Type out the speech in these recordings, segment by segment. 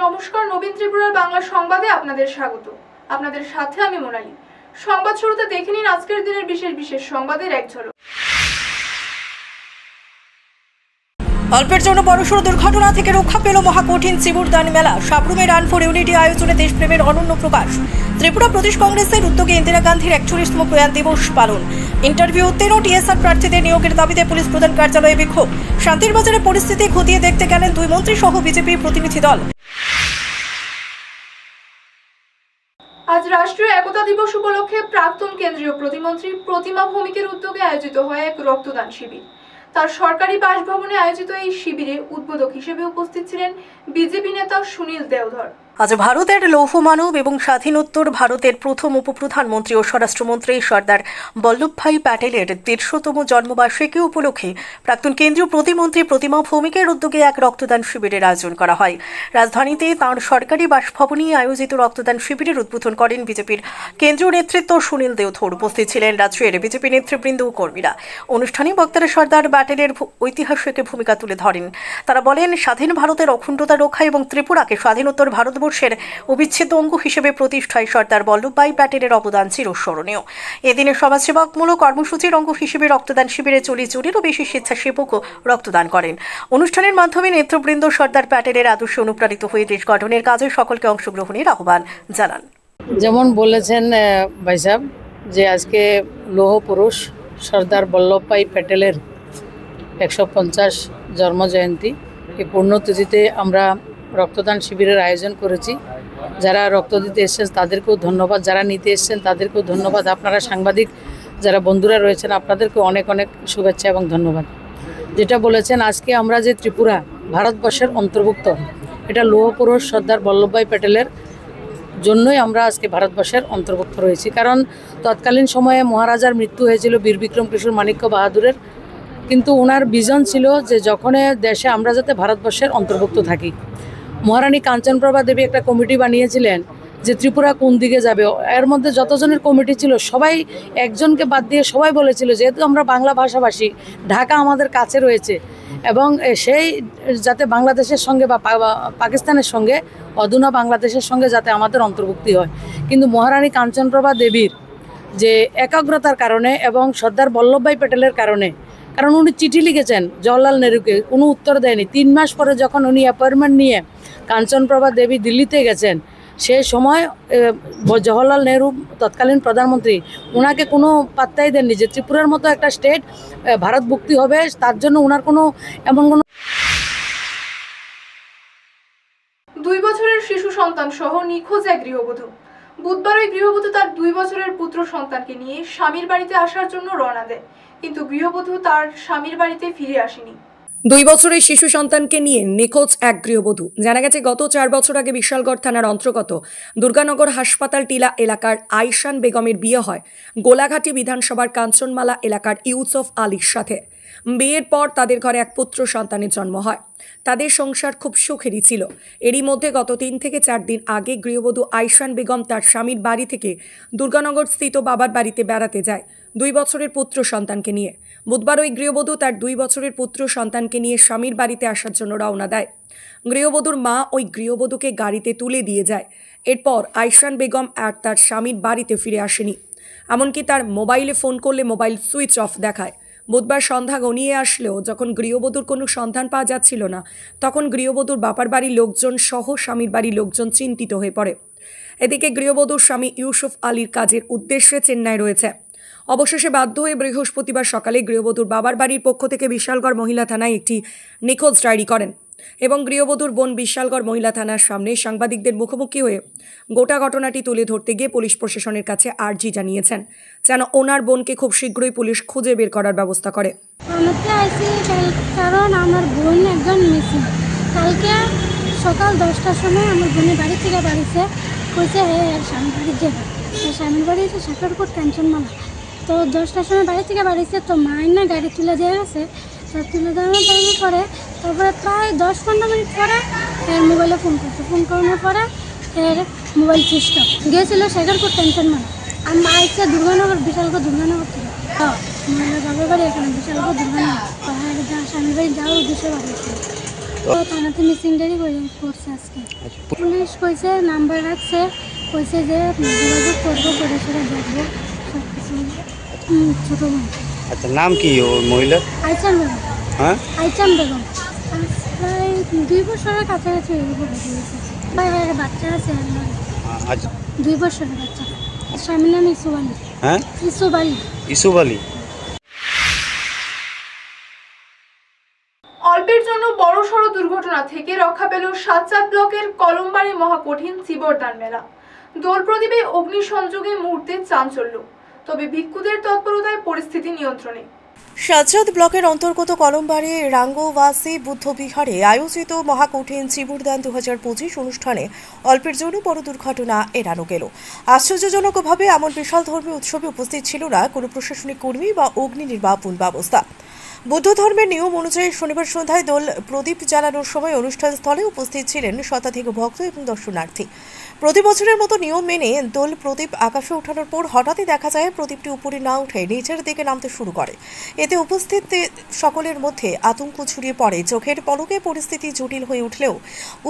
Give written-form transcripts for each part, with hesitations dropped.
নমস্কার, নবীন ত্রিপুরার বাংলা সংবাদে আপনাদের স্বাগত। আপনাদের সাথে আমি মোনালি। সংবাদ শুরুতে দেখে নিন আজকের দিনের বিশেষ সংবাদের এক ঝলক। অল্পের জন্য বড়সড় দুর্ঘটনা থেকে রক্ষা পেল মহাকঠিন চিবুরদান মেলা। সাবরুমে রান ফর ইউনিটি আয়োজনে দেশপ্রেমের অনন্য প্রকাশ। ত্রিপুরা প্রদেশ কংগ্রেসের উদ্যোগে ইন্দিরা গান্ধীর 41তম প্রয়াণ দিবস পালন। ইন্টারভিউ 13 টিএসআর প্রার্থীদের নিয়োগের দাবিতে পুলিশ প্রধান কার্যালয়ে বিক্ষোভ। শান্তির বাজারে পরিস্থিতি খতিয়ে দেখতে গেলেন 2 মন্ত্রী সহ বিজেপির প্রতিনিধি দল। আজ রাষ্ট্রীয় একতা দিবস উপলক্ষে প্রাক্তন কেন্দ্রীয় প্রতিমন্ত্রী প্রতিমা ভৌমিকের উদ্যোগে আয়োজিত হয় এক রক্তদান শিবির। তার সরকারি বাসভবনে আয়োজিত এই শিবিরে উদ্বোধক হিসেবে উপস্থিত ছিলেন বিজেপি নেতা সুনীল দেওধর। আজ ভারতের লৌহ মানব এবং স্বাধীনোত্তর ভারতের প্রথম উপপ্রধানমন্ত্রী ও স্বরাষ্ট্রমন্ত্রী সর্দার বল্লভভাই প্যাটেলের 150তম জন্মবার্ষিকী উপলক্ষে প্রাক্তন কেন্দ্রীয় প্রতিমন্ত্রী প্রতিমা ভৌমিকের উদ্যোগে এক রক্তদান শিবিরের আয়োজন করা হয়। রাজধানীতে তাঁর সরকারি বাসভবনে আয়োজিত রক্তদান শিবিরের উদ্বোধন করেন বিজেপির কেন্দ্রীয় নেতৃত্ব সুনীল দেওধর। উপস্থিত ছিলেন রাজ্যের বিজেপি নেতৃবৃন্দ ও কর্মীরা। অনুষ্ঠানে বক্তারা সর্দার প্যাটেলের ঐতিহাসিক ভূমিকা তুলে ধরেন। তারা বলেন, স্বাধীন ভারতের অখণ্ডতা রক্ষা এবং ত্রিপুরাকে স্বাধীনোত্তর ভারতবর্ষের অবিচ্ছেদ্য অঙ্গ হিসেবে প্রতিষ্ঠায় সর্দার বল্লভভাই প্যাটেলের অবদান চিরস্মরণীয়। এদিনে সমাজসেবামূলক কর্মসূচির অঙ্গ হিসেবে রক্তদান শিবিরে 40 জনেরও বেশি স্বেচ্ছাসেবকও রক্তদান করেন। অনুষ্ঠানের মাধ্যমে নেতৃবৃন্দ সর্দার প্যাটেলের আদর্শে অনুপ্রাণিত হয়ে দেশ গঠনের কাজে সকলকে অংশগ্রহণের আহ্বান জানান। যেমন বলেছেন ভাই সাহেব যে আজকে লৌহ পুরুষ সর্দার বল্লভভাই প্যাটেলের 150 জন্মজয়ন্তী, এই পুণ্যতিথিতে আমরা রক্তদান শিবিরের আয়োজন করেছি। যারা রক্ত দিতে এসেছেন তাদেরকেও ধন্যবাদ, যারা নিতে এসেছেন তাদেরকেও ধন্যবাদ। আপনারা সাংবাদিক যারা বন্ধুরা রয়েছেন আপনাদেরকেও অনেক অনেক শুভেচ্ছা এবং ধন্যবাদ। যেটা বলেছেন, আজকে আমরা যে ত্রিপুরা ভারতবর্ষের অন্তর্ভুক্ত, এটা লৌহ পুরুষ সর্দার বল্লভভাই প্যাটেলের জন্যই আমরা আজকে ভারতবর্ষের অন্তর্ভুক্ত রয়েছি। কারণ তৎকালীন সময়ে মহারাজার মৃত্যু হয়েছিল বীর বিক্রম কিশোর মাণিক্য বাহাদুরের, কিন্তু ওনার ভিশন ছিল যে যখন দেশে আমরা যাতে ভারতবর্ষের অন্তর্ভুক্ত থাকি। মহারানী কাঞ্চনপ্রভা দেবী একটা কমিটি বানিয়েছিলেন যে ত্রিপুরা কোন দিকে যাবে। এর মধ্যে যতজনের কমিটি ছিল সবাই একজনকে বাদ দিয়ে সবাই বলেছিল যেহেতু আমরা বাংলা ভাষাভাষী, ঢাকা আমাদের কাছে রয়েছে এবং সেই যাতে বাংলাদেশের সঙ্গে বা পাকিস্তানের সঙ্গে অধুনা বাংলাদেশের সঙ্গে যাতে আমাদের অন্তর্ভুক্তি হয়। কিন্তু মহারানী কাঞ্চনপ্রভা দেবীর যে একাগ্রতার কারণে এবং সর্দার বল্লভভাই প্যাটেলের কারণে, কারণ উনি চিঠি লিখেছেন জওহরলাল নেহরুকে, কোনো উত্তর দেয়নি। 3 মাস পরে যখন উনি অ্যাপয়েন্টমেন্ট নিয়ে কাঞ্চনপ্রভা দেবী দিল্লিতে গেছেন, সেই সময় জওহরলাল নেহরু তৎকালীন প্রধানমন্ত্রী ওনাকে কোনো পাত্তাই দেননি যে ত্রিপুরার মতো একটা স্টেট ভারতভুক্তি হবে। তার জন্য ওনার কোনো এমন কোনো 2 বছরের শিশু সন্তান সহ নিখোঁজ এক গৃহবধূ। বুধবার ওই গৃহবধূ তার 2 বছরের পুত্র সন্তানকে নিয়ে স্বামীর বাড়িতে আসার জন্য রওনা দেয়, কিন্তু গৃহবধূ তার স্বামীর বাড়িতে ফিরে আসেনি। 2 বছরের শিশু সন্তানকে নিয়ে নিখোঁজ এক গৃহবধূ। জানা গেছে, গত 4 বছর আগে বিশালগড় থানার অন্তর্গত দুর্গানগর হাসপাতাল টিলা এলাকার আইশান বেগমের বিয়ে হয় গোলাঘাটি বিধানসভার কাঞ্চনমালা এলাকার ইউসুফ আলীর সাথে। বিয়ের পর তাদের ঘরে এক পুত্র সন্তানের জন্ম হয়। তাদের সংসার খুব সুখেরই ছিল। এরই মধ্যে গত 3 থেকে 4 দিন আগে গৃহবধূ আইশান বেগম তার স্বামীর বাড়ি থেকে দুর্গানগর স্থিত বাবার বাড়িতে বেড়াতে যায় 2 বছরের পুত্র সন্তানকে নিয়ে। বুধবার ওই গৃহবধূ তার 2 বছরের পুত্র সন্তানকে নিয়ে স্বামীর বাড়িতে আসার জন্য রওনা দেয়। গৃহবধূর মা ওই গৃহবধূকে গাড়িতে তুলে দিয়ে যায়। এরপর আইশান বেগম আর তার স্বামীর বাড়িতে ফিরে আসেনি। এমনকি তার মোবাইলে ফোন করলে মোবাইল সুইচ অফ দেখায়। বুধবার সন্ধ্যা গনিয়ে আসলেও যখন গৃহবধূর কোনো সন্ধান পাওয়া যাচ্ছিল না, তখন গৃহবধূর বাবার বাড়ির লোকজন সহ স্বামীর বাড়ির লোকজন চিন্তিত হয়ে পড়ে। এদিকে গৃহবধূর স্বামী ইউসুফ আলীর কাজের উদ্দেশ্যে চেন্নাই রয়েছে। অবশেষে বাধ্য হয়ে বৃহস্পতিবার সকালে গৃহবধূর বাবার বাড়ির পক্ষ থেকে বিশালগড় মহিলা থানায় একটি নিখোঁজ ডায়েরি করেন এবং গৃহবধূর বোন বিশালগড় মহিলা থানার সামনে সাংবাদিকদের মুখোমুখি হয়ে গোটা ঘটনাটি তুলে ধরতে গিয়ে পুলিশ প্রশাসনের কাছে আর্জি জানিয়েছেন যেন ওনার বোনকে খুব শীঘ্রই পুলিশ খুঁজে বের করার ব্যবস্থা করে। কারণ আমার বোন একজন মিসিং। কালকে সকাল 10টার সময় আমার বোনের বাড়ি থেকে বাড়িতে কইছে স্বামীর বাড়ি যাবে। স্বামীর বাড়ি হচ্ছে শাকরপুর কাঞ্চনমালা। তো 10টার সময় বাড়ি থেকে বাড়িছে, তো মায়ের না গাড়ি তুলে দেওয়া গেছে। তো তুলে দেওয়ার পরে তারপরে প্রায় 10-15 মিনিট পরে এর মোবাইলে ফোন করছে। ফোন করানোর পরে এর মোবাইল সুইচ অফ গিয়েছিল শাকরপুর কাঞ্চনমালা। আর মা ইচ্ছে দুর্গানগর, বিশালগড় দুর্গানগর থেকে। বাবার বাড়ি এখানে বিশালগড় দুর্গানগর, স্বামীর বাড়ি যাওয়ার উদ্দেশ্যে বাড়ি। থানাতে মিসিংটারই করছে আজকে। পুলিশ কইছে নাম্বার রাখছে, কইছে যে যোগাযোগ করবো, করে সেটা দেখবো সব কিছু। ছোট বোন। আচ্ছা, নাম কি ওই মহিলা? আইচান বেগম। হ্যাঁ, আইচান বেগম। প্রায় 2 বছরের কাছাকাছি বাচ্চা আছে। আচ্ছা, 2 বছরের বাচ্চা। স্বামীর নাম ইসুফ আলী। হ্যাঁ, ইসুফ আলী। ইসুফ আলী। অল্পের জন্য বড়সড় দুর্ঘটনা থেকে রক্ষা পেল সাতচাঁদ ব্লকের কলমবাড়ি মহাকঠিন চিবরদান মেলা। দোল প্রদীপে অগ্নিসংযোগে মুহূর্তে চাঞ্চল্য, তবে ভিক্ষুদের তৎপরতায় পরিস্থিতি নিয়ন্ত্রণে। সাতচাঁদ ব্লকের অন্তর্গত কলমবাড়ি রাঙ্গোবাসী বুদ্ধবিহারে আয়োজিত মহাকঠিন চিবুরদান 2025 অনুষ্ঠানে অল্পের জন্য বড় দুর্ঘটনা এড়ানো গেল। আশ্চর্যজনকভাবে এমন বিশাল ধর্মীয় উৎসবে উপস্থিত ছিল না কোনো প্রশাসনিক কর্মী বা অগ্নি নির্বাপন ব্যবস্থা। বৌদ্ধ ধর্মের নিয়ম অনুযায়ী শনিবার সন্ধ্যায় দোল প্রদীপ জ্বালানোর সময় অনুষ্ঠান স্থলে উপস্থিত ছিলেন শতাধিক ভক্ত এবং দর্শনার্থী। প্রতি বছরের মতো নিয়ম মেনে দোল প্রদীপ আকাশে ওঠানোর পর হঠাৎই দেখা যায় প্রদীপটি উপরে না উঠে নিচের দিকে নামতে শুরু করে। এতে উপস্থিত সকলের মধ্যে আতঙ্ক ছড়িয়ে পড়ে। চোখের পলকে পরিস্থিতি জটিল হয়ে উঠলেও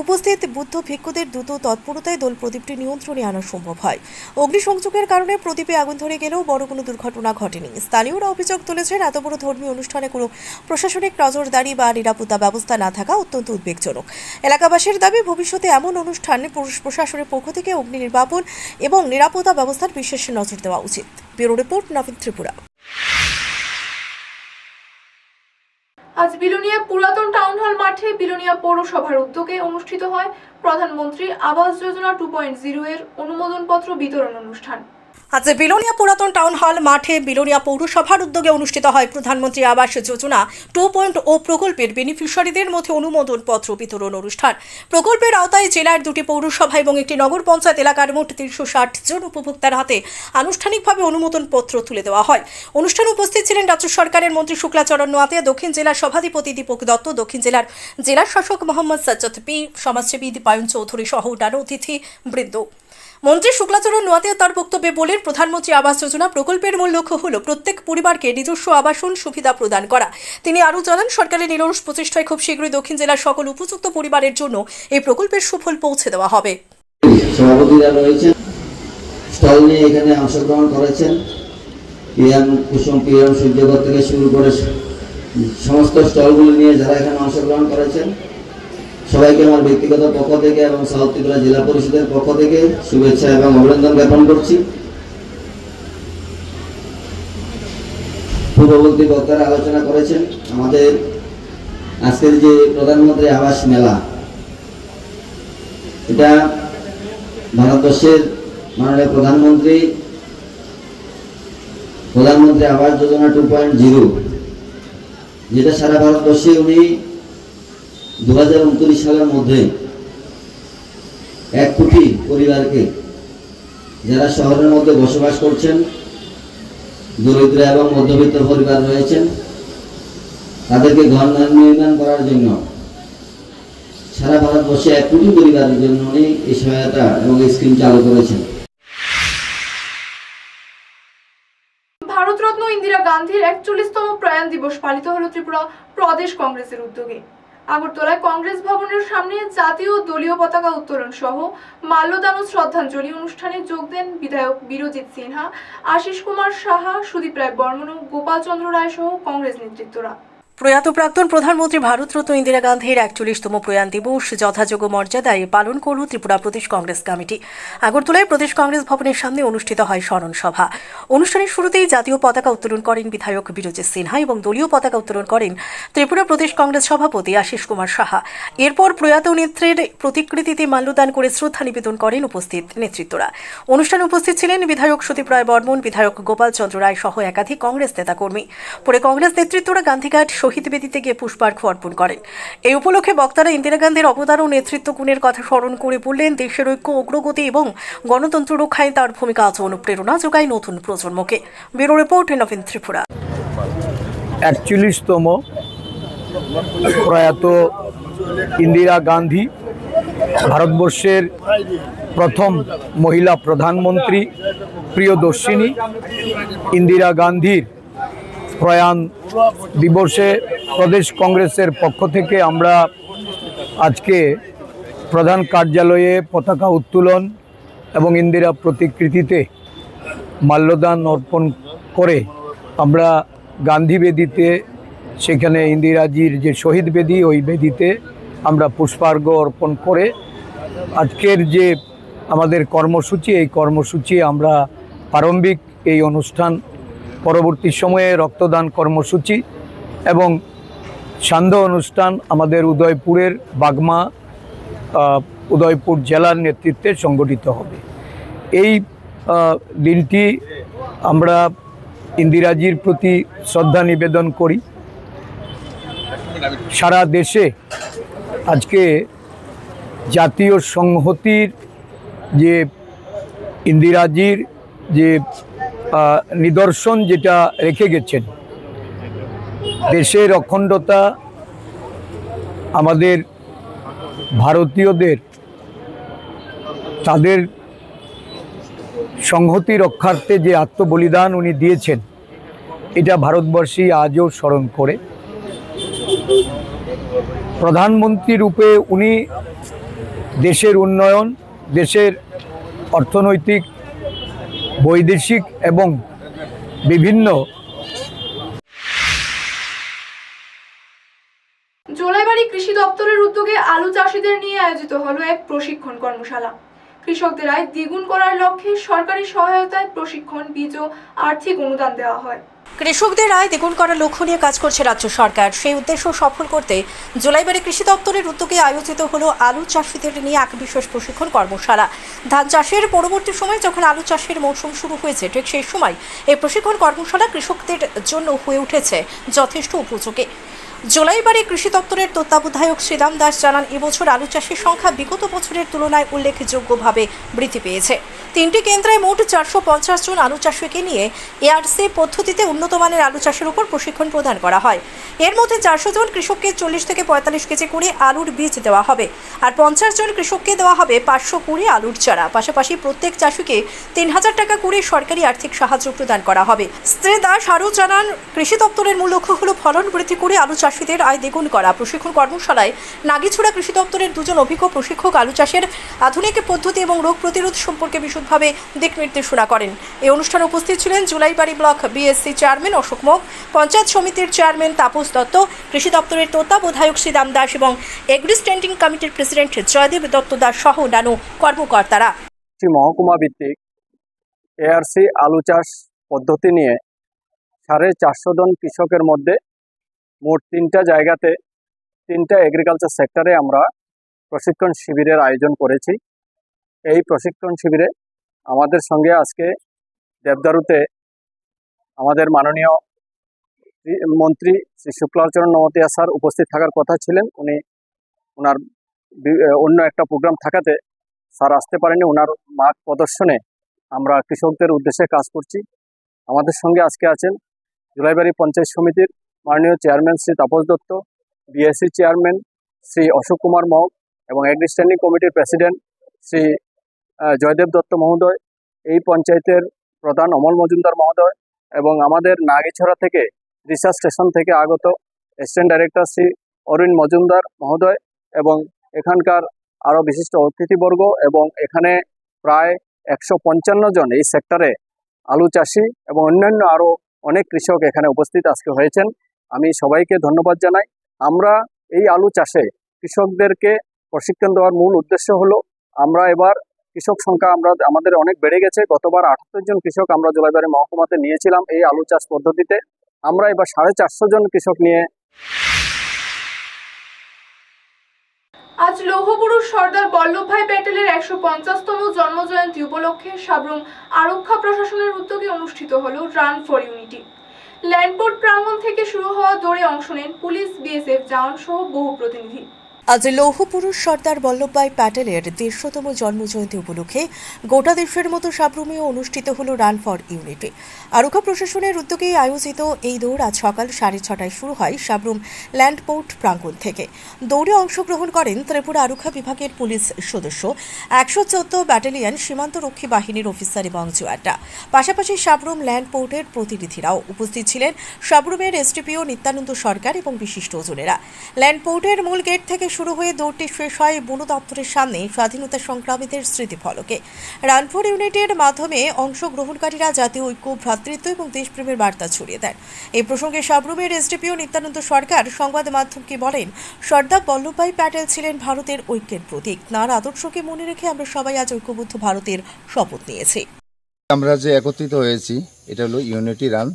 উপস্থিত বুদ্ধ ভিক্ষুদের দ্রুত তৎপরতায় দোল প্রদীপটি নিয়ন্ত্রণে আনা সম্ভব হয়। অগ্নিসংযোগের কারণে প্রদীপে আগুন ধরে গেলেও বড় কোনো দুর্ঘটনা ঘটেনি। স্থানীয়রা অভিযোগ তুলেছেন, এত বড় ধর্মীয় অনুষ্ঠানে কোনো প্রশাসনিক নজরদারি বা নিরাপত্তা ব্যবস্থা না থাকা অত্যন্ত উদ্বেগজনক। এলাকাবাসীর দাবি, ভবিষ্যতে এমন অনুষ্ঠান প্রশাসনের পক্ষ থেকে অগ্নি নির্বাপন এবং নিরাপত্তা ব্যবস্থার বিশেষ নজর দেওয়া উচিত। ব্যুরো রিপোর্ট, নবীন ত্রিপুরা। আজ বিলোনিয়া পুরাতন টাউন হল মাঠে বিলোনিয়া পৌরসভার উদ্যোগে অনুষ্ঠিত হয় প্রধানমন্ত্রী আবাস যোজনা 2.0 এর অনুমোদনপত্র বিতরণ অনুষ্ঠান। আজ বিলোনিয়া পুরাতন টাউন হল মাঠে বিলোনিয়া পৌরসভার উদ্যোগে অনুষ্ঠিত হয় প্রধানমন্ত্রী আবাস যোজনা 2.0 প্রকল্পের বেনিফিশিয়ারিদের মধ্যে অনুমোদন পত্র বিতরণ অনুষ্ঠান। প্রকল্পের আওতায় জেলার 2টি পৌরসভা এবং একটি নগর পঞ্চায়েত এলাকার মোট 360 জন উপভোক্তার হাতে আনুষ্ঠানিকভাবে অনুমোদন পত্র তুলে দেওয়া হয়। অনুষ্ঠানে উপস্থিত ছিলেন রাজ্য সরকারের মন্ত্রী শুক্লাচরণ নোয়াতিয়া, দক্ষিণ জেলার সভাধিপতি দীপক দত্ত, দক্ষিণ জেলার জেলা শাসক মোহাম্মদ সাজ্জাদ পি, সমাজসেবী দীপায়ন চৌধুরী সহ অন্যান্য অতিথি বৃন্দ। মন্ত্রী শুক্লাচরণ নোয়াতিয়া তার বক্তব্যে বলেন, প্রধানমন্ত্রী আবাস যোজনা প্রকল্পের মূল লক্ষ্য হল প্রত্যেক পরিবারকে নিজস্ব আবাসন সুবিধা প্রদান করা। তিনি আরও জানান, সরকারের নিরলস প্রচেষ্টায় খুব শীঘ্রই দক্ষিণ জেলার সকল উপযুক্ত পরিবারের জন্য এই প্রকল্পের সুফল পৌঁছে দেওয়া হবে। সভাপতিরা রয়েছেন, স্টল নিয়ে এখানে অংশগ্রহণ করেছেন। পিএম কুসুম, পিএম সূর্যগর থেকে শুরু করে সমস্ত স্টলগুলো নিয়ে যারা এখানে অংশগ্রহণ করেছেন, সবাইকে আমার ব্যক্তিগত পক্ষ থেকে এবং সাউথ ত্রিপুরা জেলা পরিষদের পক্ষ থেকে শুভেচ্ছা এবং অভিনন্দন জ্ঞাপন করছি। পূর্ববর্তী বক্তারা আলোচনা করেছেন আমাদের আজকের যে প্রধানমন্ত্রী আবাস মেলা, এটা ভারতবর্ষের মাননীয় প্রধানমন্ত্রী আবাস যোজনা 2.0, যেটা সারা ভারতবর্ষে উনি 2029 সালের মধ্যে 1 কোটি পরিবারকে, যারা শহরের মধ্যে বসবাস করছেন, দরিদ্র এবং মধ্যবিত্ত পরিবার রয়েছেন, তাদেরকে ঘর নির্মাণ করার জন্য সারা ভারতবর্ষে 1 কোটি পরিবারের জন্য উনি এই সহায়তা এবং এই স্কিম চালু করেছেন। ভারতরত্ন ইন্দিরা গান্ধীর 41তম প্রয়াণ দিবস পালিত হলো ত্রিপুরা প্রদেশ কংগ্রেসের উদ্যোগে। আগরতলায় কংগ্রেস ভবনের সামনে জাতীয় দলীয় পতাকা উত্তোলন সহ মাল্যদান ও শ্রদ্ধাঞ্জলি অনুষ্ঠানে যোগ দেন বিধায়ক বীরজিৎ সিনহা, আশিস কুমার সাহা, সুদীপ রায় বর্মন ও গোপাল চন্দ্র রায় সহ কংগ্রেস নেতৃত্বরা। প্রয়াত প্রাক্তন প্রধানমন্ত্রী ভারতরত্ন ইন্দিরা গান্ধীর 41তম প্রয়াণ দিবস যথাযোগ্য মর্যাদায় পালন করল ত্রিপুরা প্রদেশ কংগ্রেস কমিটি। আগরতলায় প্রদেশ কংগ্রেস ভবনের সামনে অনুষ্ঠিত হয় স্মরণ সভা। অনুষ্ঠানের শুরুতেই জাতীয় পতাকা উত্তোলন করেন বিধায়ক বীরজিৎ সিনহা এবং দলীয় পতাকা উত্তোলন করেন ত্রিপুরা প্রদেশ কংগ্রেস সভাপতি আশিস কুমার সাহা। এরপর প্রয়াত নেত্রীর প্রতিকৃতিতে মাল্যদান করে শ্রদ্ধা নিবেদন করেন উপস্থিত নেতৃত্বরা। অনুষ্ঠানে উপস্থিত ছিলেন বিধায়ক সুদীপ রায় বর্মন, বিধায়ক গোপাল চন্দ্র রায় সহ একাধিক কংগ্রেস নেতাকর্মী। পরে কংগ্রেস নেতৃত্বরা গান্ধীঘাট শহীদ বেদিতে গিয়ে পুষ্পার্ঘ্য অর্পণ করেন। এই উপলক্ষে বক্তারা ইন্দিরা গান্ধীর অবদান ও নেতৃত্ব গুণের কথা স্মরণ করে বললেন, দেশের ঐক্য, অগ্রগতি এবং গণতন্ত্র রক্ষায় তার ভূমিকা আজ অনুপ্রেরণা যোগায় নতুন প্রজন্মকে। ব্যুরো রিপোর্ট, নবীন ত্রিপুরা। 41তম প্রয়াত ইন্দিরা গান্ধী, ভারতবর্ষের প্রথম মহিলা প্রধানমন্ত্রী, প্রিয়দর্শিনী ইন্দিরা গান্ধীর প্রয়াণ দিবসে প্রদেশ কংগ্রেসের পক্ষ থেকে আমরা আজকে প্রধান কার্যালয়ে পতাকা উত্তোলন এবং ইন্দিরা প্রতিকৃতিতে মাল্যদান অর্পণ করে আমরা গান্ধী বেদিতে, সেখানে ইন্দিরাজির যে শহীদ বেদি, ওই বেদিতে আমরা পুষ্পার্ঘ্য অর্পণ করে আজকের যে আমাদের কর্মসূচি, এই কর্মসূচি আমরা প্রারম্ভিক এই অনুষ্ঠান, পরবর্তী সময়ে রক্তদান কর্মসূচি এবং সান্ধ্য অনুষ্ঠান আমাদের উদয়পুরের বাগমা উদয়পুর জেলার নেতৃত্বে সংগঠিত হবে। এই দিনটি আমরা ইন্দিরাজির প্রতি শ্রদ্ধা নিবেদন করি। সারা দেশে আজকে জাতীয় সংহতির যে ইন্দিরাজির যে নিদর্শন যেটা রেখে গেছেন, দেশের অখণ্ডতা, আমাদের ভারতীয়দের তাদের সংহতি রক্ষার্থে যে আত্মবলিদান উনি দিয়েছেন, এটা ভারতবর্ষী আজও স্মরণ করে। প্রধানমন্ত্রী রূপে উনি দেশের উন্নয়ন, দেশের অর্থনৈতিক, বৈদেশিক এবং বিভিন্ন জোলাইবাড়ি কৃষি দপ্তরের উদ্যোগে আলু চাষিদের নিয়ে আয়োজিত হলো এক প্রশিক্ষণ কর্মশালা। কৃষকদের আয় দ্বিগুণ করার লক্ষ্যে সরকারি সহায়তায় প্রশিক্ষণ, বীজ ও আর্থিক অনুদান দেওয়া হয়। কৃষকদের আয় দ্বিগুণ করার লক্ষ্য নিয়ে কাজ করছে রাজ্য সরকার। সেই উদ্দেশ্য সফল করতে জোলাইবাড়ি কৃষি দপ্তরের উদ্যোগে আয়োজিত হলো আলু চাষিদের নিয়ে এক বিশেষ প্রশিক্ষণ কর্মশালা। ধান চাষের পরবর্তী সময় যখন আলু চাষের মৌসুম শুরু হয়েছে, ঠিক সেই সময় এই প্রশিক্ষণ কর্মশালা কৃষকদের জন্য হয়ে উঠেছে যথেষ্ট উপযোগী। জোলাইবাড়ি কৃষি দপ্তরের তত্ত্বাবধায়ক শ্রীরাম দাস জানান, এবছর আলু চাষের সংখ্যা বিগত বছরের তুলনায় উল্লেখযোগ্যভাবে বৃদ্ধি পেয়েছে। 3টি কেন্দ্রে মোট 450 জন আলু চাষিকে নিয়ে এআরসি পদ্ধতিতে উন্নত মানের আলু চাষের উপর প্রশিক্ষণ প্রদান করা হয়। এর মধ্যে 400 জন কৃষককে 40 থেকে 45 কেজি করে আলুর বীজ দেওয়া হবে, আর 50 জন কৃষককে দেওয়া হবে 500 কুড়ি আলুর চারা। পাশাপাশি প্রত্যেক চাষিকে 3000 টাকা করে সরকারি আর্থিক সাহায্য প্রদান করা হবে। শ্রী দাস আরও জানান, কৃষি দপ্তরের মূল লক্ষ্য হল ফলন বৃদ্ধি করে আলু চাষিদের আয় দ্বিগুণ করা। প্রশিক্ষণ কর্মশালায় নাগিছড়া কৃষি দপ্তরের 2 জন অভিজ্ঞ প্রশিক্ষক আলু চাষের আধুনিক পদ্ধতি এবং রোগ প্রতিরোধ সম্পর্কে বিশদভাবে দিক নির্দেশনা করেন। এই অনুষ্ঠানে উপস্থিত ছিলেন Jolaibari block BSC chairman Ashok মুখ, পঞ্চায়েত সমিতির চেয়ারম্যান তাপস দত্ত, কৃষি দপ্তরের তত্ত্বাবধায়ক শ্রীরাম দাস এবং এগ্রি স্ট্যান্ডিং কমিটির প্রেসিডেন্ট জয়দেব দত্ত দাস সহ অন্যান্য কর্মকর্তারা। মহকুমা ভিত্তিক এআরসি আলু চাষ পদ্ধতি নিয়ে 450 জন কৃষকের মধ্যে মোট 3টা জায়গাতে 3টা এগ্রিকালচার সেক্টরে আমরা প্রশিক্ষণ শিবিরের আয়োজন করেছি। এই প্রশিক্ষণ শিবিরে আমাদের সঙ্গে আজকে দেবদারুতে আমাদের মাননীয় মন্ত্রী শ্রী শুক্লাচরণ নমতিয়া স্যার উপস্থিত থাকার কথা ছিলেন। ওনার অন্য একটা প্রোগ্রাম থাকাতে স্যার আসতে পারেনি। ওনার মাঠ প্রদর্শনে আমরা কৃষকদের উদ্দেশ্যে কাজ করছি। আমাদের সঙ্গে আজকে আছেন জোলাইবাড়ি পঞ্চায়েত সমিতির মাননীয় chairman Shri Tapas Dutta, BSC chairman Shri Ashok Kumar Mahak এবং এগ্রি স্ট্যান্ডিং কমিটির প্রেসিডেন্ট শ্রী জয়দেব দত্ত মহোদয়, এই পঞ্চায়েতের প্রধান অমল মজুমদার মহোদয় এবং আমাদের নাগিছড়া থেকে রিসার্চ স্টেশন থেকে আগত অ্যাসিস্ট্যান্ট ডাইরেক্টর শ্রী অরুণ মজুমদার মহোদয় এবং এখানকার আরও বিশিষ্ট অতিথিবর্গ এবং এখানে প্রায় 155 জন এই সেক্টরে আলু চাষি এবং অন্যান্য আরও অনেক কৃষক এখানে উপস্থিত আজকে হয়েছেন। আমি সবাইকে ধন্যবাদ জানাই। আমরা এই আলু চাষে কৃষকদেরকে প্রশিক্ষণ দেওয়ার মূল উদ্দেশ্য হলো, আমরা এবার কৃষক সংখ্যা আমাদের অনেক বেড়ে গেছে। গতবার 78 জন কৃষক আমরা জোলাইবাড়ি মহকুমাতে নিয়েছিলাম এই আলু চাষ পদ্ধতিতে। আমরা এবার 450 জন কৃষক নিয়ে। আজ লৌহপুরুষ সর্দার বল্লভভাই প্যাটেলের 150তম জন্মজয়ন্তী উপলক্ষে সাবরুম আরক্ষা প্রশাসনের উদ্যোগে অনুষ্ঠিত হলো রান ফর ইউনিটি। ল্যান্ডপোর্ট প্রাঙ্গণ থেকে শুরু হওয়া দৌড়ে অংশ নেন পুলিশ, বিএসএফ জওয়ান সহ বহু প্রতিনিধি। আজ লৌহপুরুষ সর্দার বল্লভভাই প্যাটেলের 150তম জন্মজয়ন্তী উপলক্ষে গোটা দেশের মতো সাবরুমেও অনুষ্ঠিত হল রান ফর ইউনিটি। আরক্ষা প্রশাসনের উদ্যোগে আয়োজিত এই দৌড় আজ সকাল 6:30টায় শুরু হয় সাবরুম ল্যান্ডপোর্ট প্রাঙ্গণ থেকে। দৌড়ে অংশগ্রহণ করেন ত্রিপুরা আরক্ষা বিভাগের পুলিশ সদস্য, 114 ব্যাটালিয়ন সীমান্তরক্ষী বাহিনীর অফিসার এবং জওয়ানরা। পাশাপাশি সাবরুম ল্যান্ডপোর্টের প্রতিনিধিরাও উপস্থিত ছিলেন। সাবরুমের এসডিপিও নিত্যানন্দ সরকার এবং বিশিষ্টজনেরা। ল্যান্ডপোর্টের মূল গেট থেকে শুরু হয়ে দৌড়টি শেষ হয় বন দপ্তরের সামনে স্বাধীনতা সংগ্রামীদের স্মৃতিফলকে। রানপুর ইউনিটের মাধ্যমে অংশগ্রহণকারীরা জাতীয় ঐক্য, ভ্রাতৃত্ব এবং দেশপ্রেমের বার্তা ছড়িয়ে দেন। এই প্রসঙ্গে সাবরুমের এসডিপিও নিত্যানন্দ সরকার সংবাদ মাধ্যমকে বলেন, সর্দার বল্লভভাই প্যাটেল ছিলেন ভারতের ঐক্যের প্রতীক। তাঁর আদর্শকে মনে রেখে আমরা সবাই আজ ঐক্যবদ্ধ ভারতের শপথ নিয়েছি। আমরা যে একত্রিত হয়েছি এটা হলো ইউনিটি রান,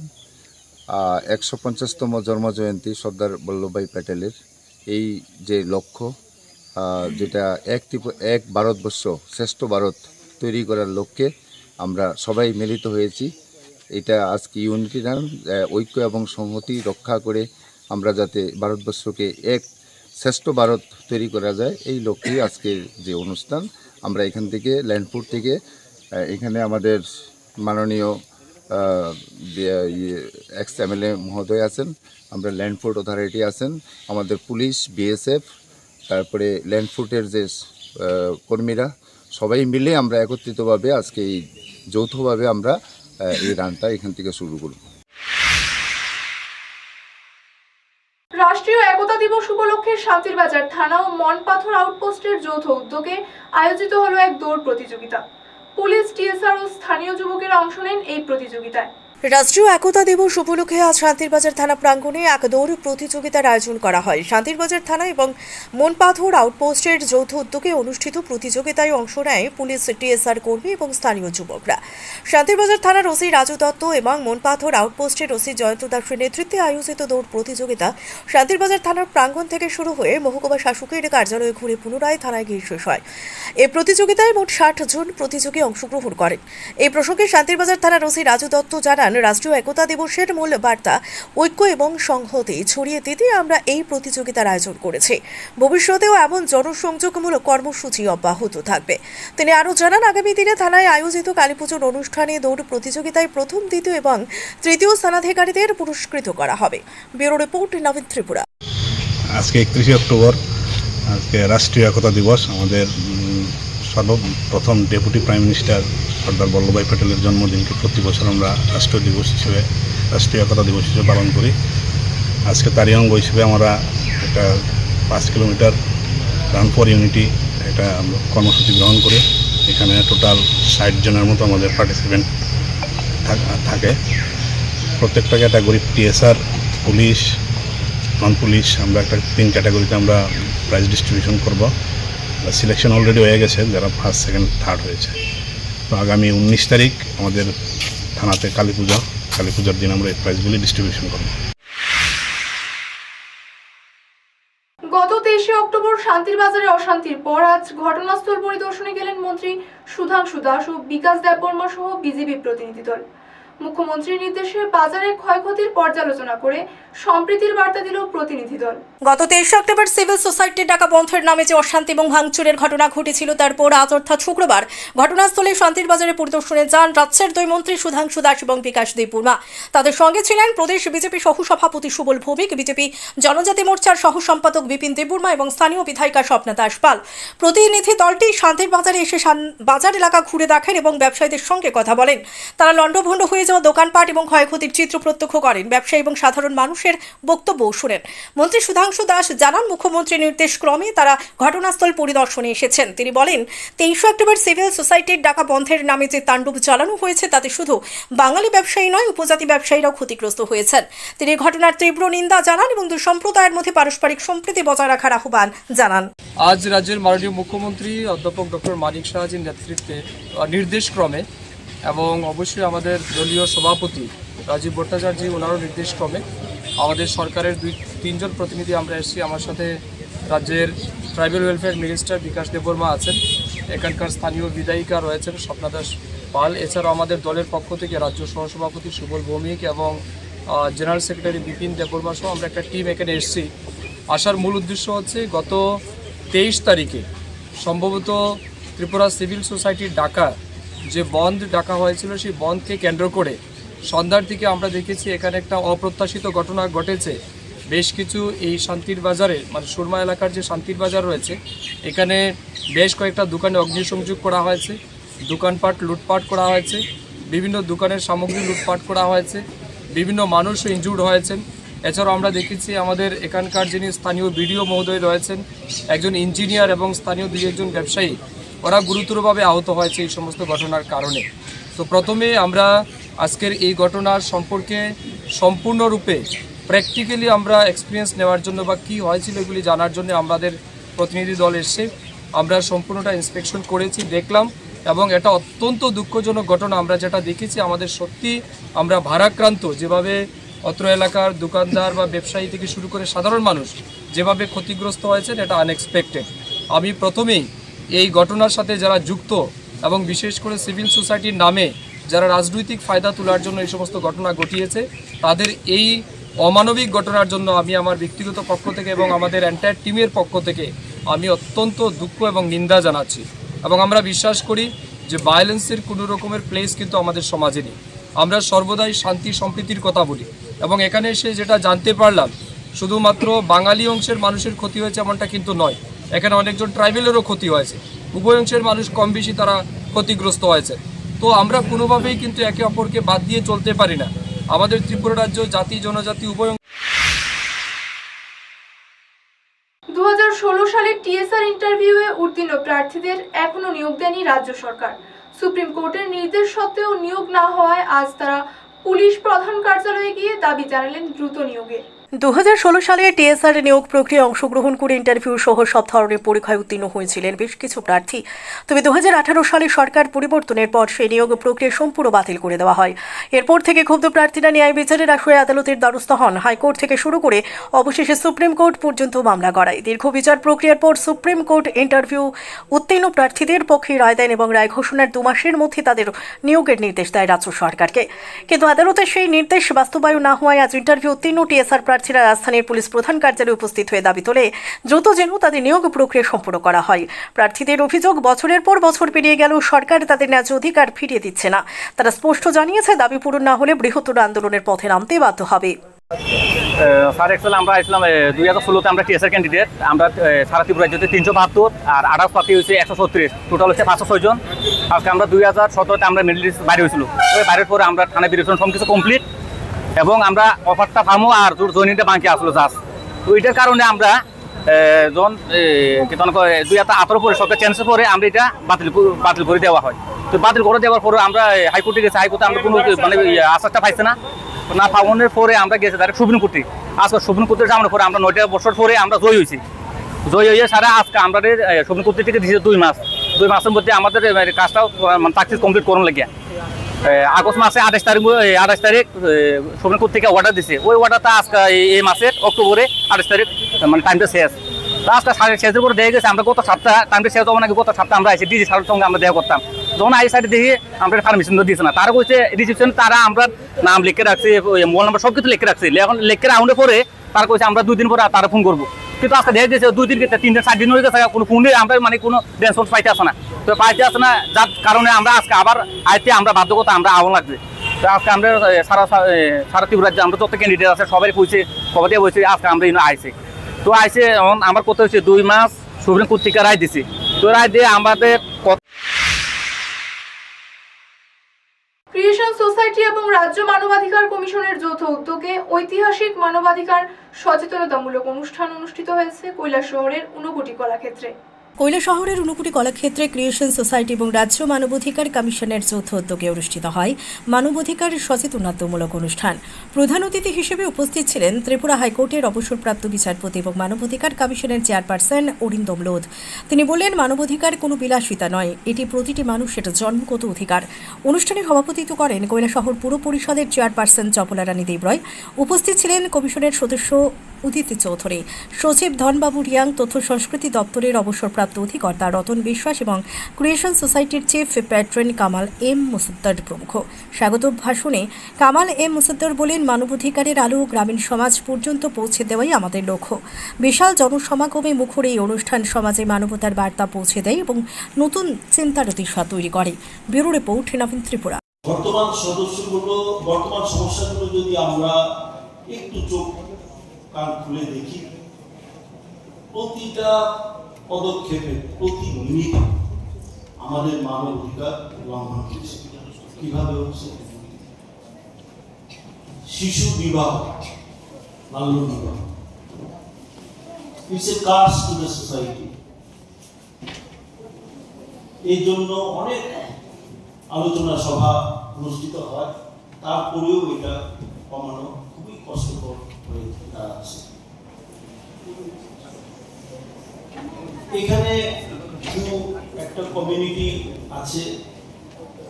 150তম জন্মজয়ন্তী সর্দার বল্লভভাই প্যাটেলের। এই যে লক্ষ্য, যেটা এক ভারতবর্ষ, শ্রেষ্ঠ ভারত তৈরি করার লক্ষ্যে আমরা সবাই মিলিত হয়েছি। এটা আজকে ইউনিটি রান, ঐক্য এবং সংহতি রক্ষা করে আমরা যাতে ভারতবর্ষকে এক শ্রেষ্ঠ ভারত তৈরি করা যায়, এই লক্ষ্যে আজকের যে অনুষ্ঠান। আমরা এখান থেকে ল্যান্ডপুর থেকে এখানে আমাদের মাননীয় এক্স এমএলএ মহোদয় আছেন, আমরা ল্যান্ডফোর্ট অথরিটি আছেন, আমাদের পুলিশ, বিএসএফ, তারপরে ল্যান্ডফোর্টের যে কর্মীরা, সবাই মিলে আমরা একত্রিতভাবে আজকে এই যৌথভাবে আমরা এই রানটা এখান থেকে শুরু করব। রাষ্ট্রীয় একতা দিবস উপলক্ষে শান্তিরবাজার থানা ও মনপাথর আউটপোস্টের যৌথ উদ্যোগে আয়োজিত হলো এক দৌড় প্রতিযোগিতা। পুলিশ, টিএসআর ও স্থানীয় যুবকেরা অংশ নেন এই প্রতিযোগিতায়। রাষ্ট্রীয় একতা দিবস উপলক্ষে আজ শান্তিরবাজার থানা প্রাঙ্গণে এক দৌড় প্রতিযোগিতার আয়োজন করা হয়। শান্তিরবাজার থানা এবং মনপাথর আউটপোস্টের যৌথ উদ্যোগে অনুষ্ঠিত প্রতিযোগিতায় অংশ নেয় পুলিশ, টিএসআর কর্মী এবং স্থানীয় যুবকরা। শান্তিরবাজার থানার ওসি রাজু দত্ত এবং মনপাথর আউটপোস্টের ওসি জয়ন্ত দাসের নেতৃত্বে আয়োজিত দৌড় প্রতিযোগিতা শান্তিরবাজার থানার প্রাঙ্গণ থেকে শুরু হয়ে মহকুমা শাসকের কার্যালয়ে ঘুরে পুনরায় থানায় গিয়ে শেষ হয়। এই প্রতিযোগিতায় মোট 60 জন প্রতিযোগী অংশগ্রহণ করেন। এই প্রসঙ্গে শান্তিরবাজার থানার ওসি রাজু দত্ত জানান, রাষ্ট্রীয় একতা দিবসের মূল বার্তা ঐক্য এবং সংহতি ছড়িয়ে দিতে আমরা এই প্রতিযোগিতার আয়োজন করেছি। ভবিষ্যতেও এমন জনসংযোগমূলক কর্মসূচি অব্যাহত থাকবে। তিনি আরও জানান, আগামী দিনে থানায় আয়োজিত কালীপুজোর অনুষ্ঠানে দৌড় প্রতিযোগিতায় প্রথম, দ্বিতীয় এবং তৃতীয় স্থানাধিকারীদের পুরস্কৃত করা হবে। ব্যুরো রিপোর্ট, নবীন ত্রিপুরা। আজকে 31 অক্টোবর, আজকে রাষ্ট্রীয় একতা দিবস। আমাদের সর্বপ্রথম deputy prime minister Sardar Vallabhbhai প্যাটেলের জন্মদিনকে প্রতি বছর আমরা রাষ্ট্রীয় একতা দিবস হিসেবে পালন করি। আজকে তারই অঙ্গ হিসেবে আমরা একটা 5 কিলোমিটার রান ফর ইউনিটি একটা কর্মসূচি গ্রহণ করি। এখানে টোটাল 60 জনের মতো আমাদের পার্টিসিপেন্ট থাকে। প্রত্যেকটা ক্যাটাগরি, টিএসআর, পুলিশ, নন পুলিশ, আমরা একটা 3 ক্যাটাগরিতে আমরা প্রাইজ ডিস্ট্রিবিউশন করব। সিলেকশন অলরেডি হয়ে গেছে, যারা ফার্স্ট, সেকেন্ড, থার্ড হয়েছে। তো আগামী 19 তারিখ আমাদের থানাতে কালীপূজার দিন আমরা এই প্রাইজগুলি ডিস্ট্রিবিউশন করব। গত 23 অক্টোবর শান্তিরবাজারে অশান্তির পর আজ ঘটনাস্থল পরিদর্শনে গেলেন মন্ত্রী সুধাংশু দাস ও বিকাশ দেববর্মা সহ বিজেপি প্রতিনিধি দল। মুখ্যমন্ত্রীর নির্দেশে বাজারে ক্ষয়ক্ষতির পর্যালোচনা করে সম্প্রীতির বার্তা দিল প্রতিনিধি দল। গত 23 অক্টোবর সিভিল সোসাইটির ডাকা বন্ধের নামে যে অশান্তি এবং ভাঙচুরের ঘটনা ঘটেছিল, তারপর আজ অর্থাৎ শুক্রবার ঘটনাস্থলে শান্তিরবাজারে পরিদর্শনে যান রাজ্যের 2 মন্ত্রী সুধাংশু দাস এবং বিকাশ দেববর্মা। তাদের সঙ্গে ছিলেন প্রদেশ বিজেপি সহ সভাপতি সুবল ভৌমিক, বিজেপি জনজাতি মোর্চার সহ সম্পাদক বিপিন দেববর্মা এবং স্থানীয় বিধায়িকা স্বপ্না দাস পাল। প্রতিনিধি দলটি শান্তিরবাজারে এসে বাজার এলাকা ঘুরে দেখেন এবং ব্যবসায়ীদের সঙ্গে কথা বলেন। তারা লণ্ডভণ্ড হয়ে যাওয়া দোকানপাট এবং ক্ষয়ক্ষতির চিত্র প্রত্যক্ষ করেন। ব্যবসায়ী এবং সাধারণ মানুষের বক্তব্য শুনেন। মন্ত্রী সুধাংশু দাস জানান, মুখ্যমন্ত্রীর নির্দেশ ক্রমে তারা ঘটনাস্থল পরিদর্শনে এসেছেন। তিনি বলেন, 23 অক্টোবর সিভিল সোসাইটির ডাকা বন্ধের নামে যে তাণ্ডব চালানো হয়েছে তাতে শুধু বাঙালি ব্যবসায়ী নয়, উপজাতি ব্যবসায়ীরাও ক্ষতিগ্রস্ত হয়েছেন। তিনি ঘটনার তীব্র নিন্দা জানান এবং দুই সম্প্রদায়ের মধ্যে পারস্পরিক সম্প্রীতি বজায় রাখার আহ্বান জানান। আজ রাজ্যের মাননীয় মুখ্যমন্ত্রী অধ্যাপক ডক্টর মানিক সাহাজির নেতৃত্বে নির্দেশক্রমে এবং অবশ্যই আমাদের দলীয় সভাপতি রাজীব ভট্টাচার্য ওনারও নির্দেশক্রমে আমাদের সরকারের 2-3 জন প্রতিনিধি আমরা এসেছি। আমার সাথে রাজ্যের ট্রাইবাল ওয়েলফেয়ার মিনিস্টার বিকাশ দেববর্মা আছেন, এখানকার স্থানীয় বিধায়িকা রয়েছেন স্বপ্না দাস পাল, এছাড়াও আমাদের দলের পক্ষ থেকে রাজ্য সহসভাপতি সুবল ভৌমিক এবং জেনারেল সেক্রেটারি বিপিন দেববর্মা সহ আমরা একটা টিম এখানে এসেছি। আসার মূল উদ্দেশ্য হচ্ছে গত 23 তারিখে সম্ভবত ত্রিপুরা সিভিল সোসাইটির ডাকা যে বন্ধ ডাকা হয়েছিল, সেই বন্ধকে কেন্দ্র করে সন্ধ্যার দিকে আমরা দেখেছি এখানে একটা অপ্রত্যাশিত ঘটনা ঘটেছে। বেশ কিছু এই শান্তির বাজারে, মানে সুরমা এলাকার যে শান্তির বাজার রয়েছে, এখানে বেশ কয়েকটা দোকানে অগ্নিসংযোগ করা হয়েছে, দোকানপাট লুটপাট করা হয়েছে, বিভিন্ন দোকানের সামগ্রী লুটপাট করা হয়েছে, বিভিন্ন মানুষও ইনজুর্ড হয়েছেন। এছাড়াও আমরা দেখেছি আমাদের এখানকার যিনি স্থানীয় বিডিও মহোদয় রয়েছেন, একজন ইঞ্জিনিয়ার এবং স্থানীয় 2-1 ব্যবসায়ী, ওরা গুরুতরভাবে আহত হয়েছে এই সমস্ত ঘটনার কারণে। তো প্রথমে আমরা আজকের এই ঘটনার সম্পর্কে সম্পূর্ণরূপে প্র্যাকটিক্যালি আমরা এক্সপিরিয়েন্স নেওয়ার জন্য বা কী হয়েছিল এগুলি জানার জন্য আমাদের প্রতিনিধি দল এসছে। আমরা সম্পূর্ণটা ইন্সপেকশন করেছি, দেখলাম, এবং এটা অত্যন্ত দুঃখজনক ঘটনা। আমরা যেটা দেখেছি আমাদের সত্যি আমরা ভারাক্রান্ত, যেভাবে অত্র এলাকার দোকানদার বা ব্যবসায়ী থেকে শুরু করে সাধারণ মানুষ যেভাবে ক্ষতিগ্রস্ত হয়েছেন, এটা আনএক্সপেক্টেড। আমি প্রথমেই এই ঘটনার সাথে যারা যুক্ত এবং বিশেষ করে সিভিল সোসাইটির নামে যারা রাজনৈতিক ফায়দা তোলার জন্য এই সমস্ত ঘটনা ঘটিয়েছে, তাদের এই অমানবিক ঘটনার জন্য আমি আমার ব্যক্তিগত পক্ষ থেকে এবং আমাদের এন্টায়ার টিমের পক্ষ থেকে আমি অত্যন্ত দুঃখ এবং নিন্দা জানাচ্ছি। এবং আমরা বিশ্বাস করি যে ভায়োলেন্সের কোনো রকমের প্লেস কিন্তু আমাদের সমাজে নেই। আমরা সর্বদাই শান্তি সম্প্রীতির কথা বলি, এবং এখানে এসে যেটা জানতে পারলাম, শুধুমাত্র বাঙালি অংশের মানুষের ক্ষতি হয়েছে এমনটা কিন্তু নয়, এখানে অনেকজন ট্রাইবেলেরও ক্ষতি হয়েছে, উভয় অংশের মানুষ কম বেশি তারা ক্ষতিগ্রস্ত হয়েছে। তো আমরা কোনোভাবেই কিন্তু একে অপরকে বাদ দিয়ে চলতে পারি না। আমাদের ত্রিপুরা রাজ্য জাতি জনজাতি উভয় 2016 সালের টিএসআর ইন্টারভিউয়ে উত্তীর্ণ প্রার্থীদের এখনো নিয়োগ দেয়নি রাজ্য সরকার। সুপ্রিম কোর্টের নির্দেশ সত্ত্বেও নিয়োগ না হওয়ায় আজ তারা পুলিশ প্রধান কার্যালয়ে গিয়ে দাবি জানালেন দ্রুত নিয়োগের। 2016 সালে টিএসআর নিয়োগ প্রক্রিয়ায় অংশগ্রহণ করে ইন্টারভিউ সহ সব ধরনের পরীক্ষায় উত্তীর্ণ হয়েছিলেন বেশ কিছু প্রার্থী। তবে 2018 সালে সরকার পরিবর্তনের পর সেই নিয়োগ প্রক্রিয়া সম্পূর্ণ বাতিল করে দেওয়া হয়। এরপর থেকে ক্ষুব্ধ প্রার্থীরা ন্যায় বিচারের আশায় আদালতের দ্বারস্থ হন। হাইকোর্ট থেকে শুরু করে অবশেষে সুপ্রিম কোর্ট পর্যন্ত মামলা গড়ায়। দীর্ঘ বিচার প্রক্রিয়ার পর সুপ্রিম কোর্ট ইন্টারভিউ উত্তীর্ণ প্রার্থীদের পক্ষে রায় দেন এবং রায় ঘোষণার 2 মাসের মধ্যে তাদের নিয়োগের নির্দেশ দেয় রাজ্য সরকারকে। কিন্তু আদালতের সেই নির্দেশ বাস্তবায়ন না হওয়ায় আজ ইন্টারভিউ উত্তীর্ণ টিএসআর প্রার্থীরা রাজধানীর পুলিশ প্রধান কার্যালয়ে উপস্থিত হয়ে দাবি তোলে দ্রুত যেন তাদের নিয়োগ প্রক্রিয়া সম্পূর্ণ করা হয়। প্রার্থীদের অভিযোগ, বছরের পর বছর পেরিয়ে গেল সরকার তাদের ন্যায্য অধিকার ফিরিয়ে দিচ্ছে না। তারা স্পষ্ট জানিয়েছে দাবি পূরণ না হলে বৃহত্তর আন্দোলনের পথে নামতে বাধ্য হবে। স্যার অ্যাকচুয়ালি আমরা আসলাম 2016-তে আমরা টিএসআর ক্যান্ডিডেট। আমরা সারা ত্রিপুরা রাজ্যতে 372 আর আদার্স প্রার্থী হয়েছে 136, টোটাল হচ্ছে 506 জন। আজকে আমরা 2017-তে আমরা মিডল লিস্ট বাইরে হয়েছিল। ওই বাইরের পরে আমরা থানা বিরোধন সব কিছু কমপ্লিট, এবং আমরা অফারটা ফার্মও আর জয়নিটা বাকি আসলো জাস্ট। তো এটার কারণে আমরা যখন 2018 পরে সরকার চেঞ্জের পরে আমরা এটা বাতিল করে দেওয়া হয়। তো বাতিল করে দেওয়ার পরে আমরা হাইকোর্টে গেছি, হাইকোর্টে আমরা কোনো মানে আশ্বাসটা পাইছে না পাওয়ানোর পরে আমরা গেছি ডাইরেক্ট সুপ্রিম কোর্টে। আজকে সুপ্রিম কোর্টে যাওয়ার পরে আমরা 9 বছর পরে আমরা জয় হয়েছি। জয় হয়ে সারা আজকে আমাদের সুপ্রিম কোর্ট থেকে দিয়েছে 2 মাস। 2 মাসের মধ্যে আমাদের কাজটাও সাকসেস কমপ্লিট করুন লাগিয়া আগস্ট মাসে 28 তারিখ সুপ্রিম কোর্ট থেকে অর্ডার দিছে। ওই অর্ডারটা আজকে এই মাসের অক্টোবরে 28 তারিখ মানে টাইমটা শেষ। আজকে শেষের করে দেখে গেছে আমরা গত সপ্তাহ টাইমটা শেষ হবো নাকি, গত সপ্তাহ আমরা আইসি ডিজি সারের সঙ্গে আমরা দেখা করতাম। যখন আই সাইডে দেখি আমরা পারমিশন দিয়েছে না, তারা বলছে রিসিপশন তারা আমরা নাম লিখে রাখছে, মোবাইল নাম্বার সব কিছু লিখে রাখছে। এখন লিখে রাখলে পরে তারা কইছে আমরা 2 দিন পরে তারা ফোন করবো। কিন্তু আজকে দেখে গেছে 2 দিন 3 দিন 4 দিন হয়ে গেছে, কোনো ফোনে আমরা মানে কোনো রেসপন্স পাইতে আসে না। তো পাইতে আসে না, যার কারণে আমরা আজকে আবার আইতে আমরা বাধ্যকতা আমরা আহ্বান লাগছে। তো আজকে আমরা সারা ত্রিপুরা রাজ্যে আমরা যত ক্যান্ডিডেট আছে সবাই কইছে, খবর দিয়ে বলছে আজকে আমরা আইসে। তো আইসে আমার কথা হচ্ছে 2 মাস সুপ্রিম কোর্ট থেকে রায় দিছে। তো রায় দিয়ে আমাদের ক্রিয়েশন সোসাইটি এবং রাজ্য মানবাধিকার কমিশনের যৌথ উদ্যোগে ঐতিহাসিক মানবাধিকার সচেতনতামূলক অনুষ্ঠান অনুষ্ঠিত হয়েছে কৈলাসহরের ঊনকোটি কলাক্ষেত্রে। কৈলাসহরের ঊনকোটি কলাক্ষেত্রে ক্রিয়েশন সোসাইটি এবং রাজ্য মানবাধিকার কমিশনের যৌথ উদ্যোগে অনুষ্ঠিত হয় মানবাধিকার সচেতনতামূলক অনুষ্ঠান। প্রধান অতিথি হিসেবে উপস্থিত ছিলেন ত্রিপুরা হাইকোর্টের অবসরপ্রাপ্ত বিচারপতি এবং মানবাধিকার কমিশনের চেয়ারপারসন অরিন্দম লোধ। তিনি বললেন, মানবাধিকার কোনো বিলাসিতা নয়, এটি প্রতিটি মানুষের জন্মগত অধিকার। অনুষ্ঠানে সভাপতিত্ব করেন কৈলাসহর পুর পরিষদের চেয়ারপারসন চপলা রানী দেবরয়। উপস্থিত ছিলেন কমিশনের সদস্য উদিত চৌধুরী, সচিব ধনবাবু রিয়াং, তথ্য সংস্কৃতি দপ্তরের অবসরপ্রাপ্ত অধিকর্তা রতন বিশ্বাস এবং ক্রিয়েশন সোসাইটির চিফ প্যাট্রন কামাল এম মুসদ্দর প্রমুখ। স্বাগত ভাষণে কামাল এম মুসদ্দর বলেন, মানবাধিকারের আলো গ্রামীণ সমাজ পর্যন্ত পৌঁছে দেওয়াই আমাদের লক্ষ্য। বিশাল জনসমাগমে মুখর এই অনুষ্ঠান সমাজে মানবতার বার্তা পৌঁছে দেয় এবং নতুন চিন্তার দিশা তৈরি করে। ব্যুরো রিপোর্ট, নবীন ত্রিপুরা। বর্তমান সমস্যাগুলো যদি আমরা একটু চোখ কান খুলে দেখি, প্রতিটা পদক্ষেপে প্রতি মিনিট আমাদের মানব অধিকার লঙ্ঘন হচ্ছে। কিভাবে হচ্ছে? শিশু বিবাহ বাল্য বিবাহ। It's a curse to the society. এই জন্য অনেক আলোচনা সভা অনুষ্ঠিত হয়, তারপরেও এটা কমানো খুবই কষ্টকর হয়ে দাঁড়াচ্ছে। এখানে একটা কমিউনিটি আছে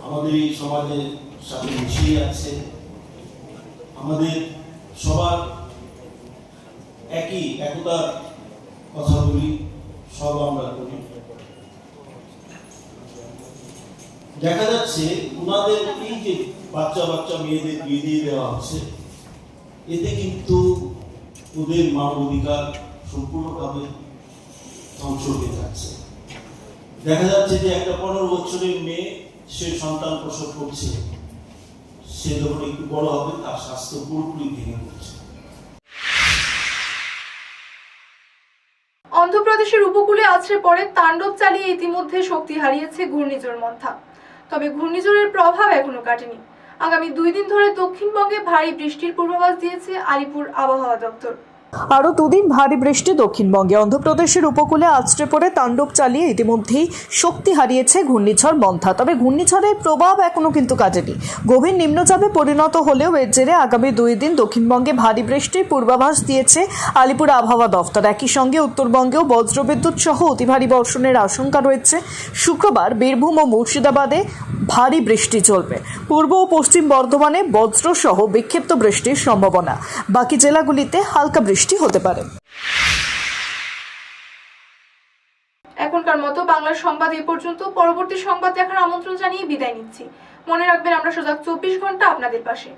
আমাদের এই সমাজের সাথে মিশিয়ে আছে, আমাদের সবার একই একতার কথা বলি, সব আমরা করি। দেখা যাচ্ছে ওনাদের এই যে বাচ্চা বাচ্চা মেয়েদের বিয়ে দিয়ে দেওয়া হচ্ছে, এতে কিন্তু ওদের মানবাধিকার সম্পূর্ণভাবে ধ্বংস হয়ে যাচ্ছে। দেখা যাচ্ছে যে একটা 15 বছরের মেয়ে, সে সন্তান প্রসব করছে, সে যখন একটু বড় হবে তার স্বাস্থ্য পুরোপুরি ভেঙে পড়ছে। অন্ধ্রপ্রদেশের উপকূলে আছড়ে পড়ে তাণ্ডব চালিয়ে ইতিমধ্যে শক্তি হারিয়েছে ঘূর্ণিঝড় মন্থা। তবে ঘূর্ণিঝড়ের প্রভাব এখনো কাটেনি। আগামী 2 দিন ধরে দক্ষিণবঙ্গে ভারী বৃষ্টির পূর্বাভাস দিয়েছে আলিপুর আবহাওয়া দপ্তর। আরও 2 দিন ভারী বৃষ্টি দক্ষিণবঙ্গে। অন্ধ্রপ্রদেশের উপকূলে আছড়ে পড়ে তাণ্ডব চালিয়ে ইতিমধ্যেই শক্তি হারিয়েছে ঘূর্ণিঝড় মন্থা। তবে ঘূর্ণিঝড়ের প্রভাব এখনও কিন্তু কাটেনি। গভীর নিম্নচাপে পরিণত হলেও এর জেরে আগামী 2 দিন দক্ষিণবঙ্গে ভারী বৃষ্টির পূর্বাভাস দিয়েছে আলিপুর আবহাওয়া দফতর। একই সঙ্গে উত্তরবঙ্গেও বজ্রবিদ্যুৎ সহ অতি ভারী বর্ষণের আশঙ্কা রয়েছে। শুক্রবার বীরভূম ও মুর্শিদাবাদে ভারী বৃষ্টি চলবে। পূর্ব ও পশ্চিম বর্ধমানে বজ্র সহ বিক্ষিপ্ত বৃষ্টির সম্ভাবনা। বাকি জেলাগুলিতে হালকা বৃষ্টি হতে পারে। এখনকার মতো বাংলার সংবাদ এই পর্যন্ত। পরবর্তী সংবাদ দেখার আমন্ত্রণ জানিয়ে বিদায় নিচ্ছি। মনে রাখবেন, আমরা সজাগ 24 ঘন্টা আপনাদের পাশে।